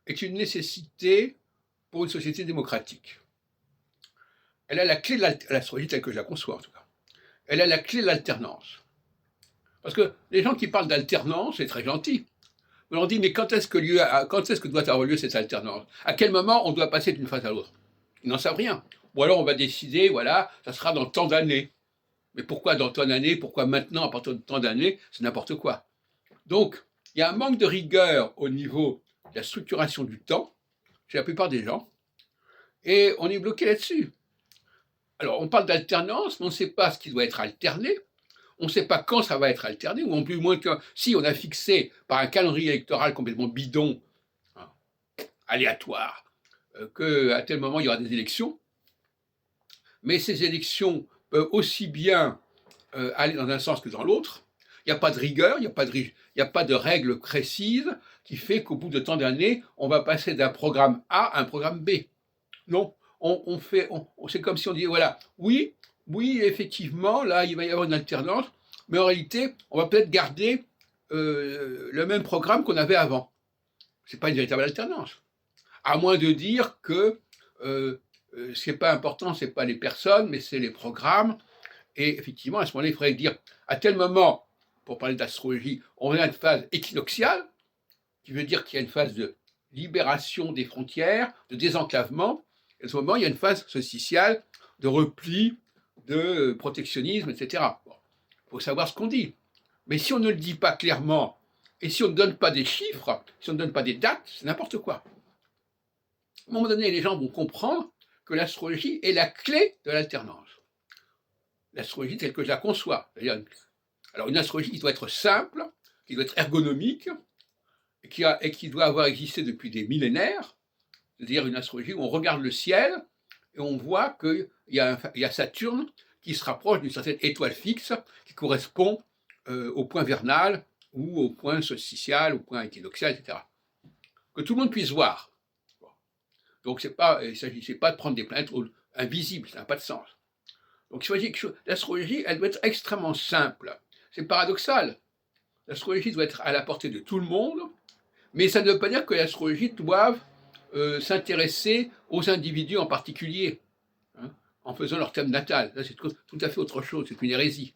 est une nécessité pour une société démocratique. Elle a la clé de l'astrologie telle que je la conçois en tout cas. Elle a la clé de l'alternance. Parce que les gens qui parlent d'alternance, c'est très gentil. Mais on dit, mais quand est-ce que doit avoir lieu cette alternance? À quel moment on doit passer d'une phase à l'autre? Ils n'en savent rien. Ou alors on va décider, voilà, ça sera dans tant d'années. Mais pourquoi dans tant d'années? Pourquoi maintenant, à partir de tant d'années? C'est n'importe quoi. Donc, il y a un manque de rigueur au niveau de la structuration du temps, chez la plupart des gens, et on est bloqué là-dessus. Alors, on parle d'alternance, mais on ne sait pas ce qui doit être alterné, on ne sait pas quand ça va être alterné, ou en plus moins que si on a fixé par un calendrier électoral complètement bidon, hein, aléatoire, qu'à tel moment il y aura des élections, mais ces élections peuvent aussi bien aller dans un sens que dans l'autre. Il n'y a pas de rigueur, il n'y a pas de règle précise qui fait qu'au bout de tant d'années, on va passer d'un programme A à un programme B. Non, c'est comme si on disait, voilà, oui, oui, effectivement, là, il va y avoir une alternance, mais en réalité, on va peut-être garder le même programme qu'on avait avant. Ce n'est pas une véritable alternance. À moins de dire que ce qui n'est pas important, ce n'est pas les personnes, mais c'est les programmes. Et effectivement, à ce moment-là, il faudrait dire, à tel moment, pour parler d'astrologie, on a une phase équinoxiale, qui veut dire qu'il y a une phase de libération des frontières, de désenclavement, et à ce moment, il y a une phase solsticiale de repli, de protectionnisme, etc. Bon, il faut savoir ce qu'on dit. Mais si on ne le dit pas clairement, et si on ne donne pas des chiffres, si on ne donne pas des dates, c'est n'importe quoi. À un moment donné, les gens vont comprendre que l'astrologie est la clé de l'alternance. L'astrologie telle que je la conçois. Alors une astrologie qui doit être simple, qui doit être ergonomique, et qui doit avoir existé depuis des millénaires, c'est-à-dire une astrologie où on regarde le ciel et on voit qu'il y a Saturne qui se rapproche d'une certaine étoile fixe qui correspond au point vernal ou au point solsticial, au point équinoxial, etc. Que tout le monde puisse voir. Donc il ne s'agissait pas de prendre des planètes invisibles, ça n'a pas de sens. Donc l'astrologie, elle doit être extrêmement simple. C'est paradoxal. L'astrologie doit être à la portée de tout le monde, mais ça ne veut pas dire que l'astrologie doive s'intéresser aux individus en particulier, hein, en faisant leur thème natal. Ça, c'est tout à fait autre chose, c'est une hérésie.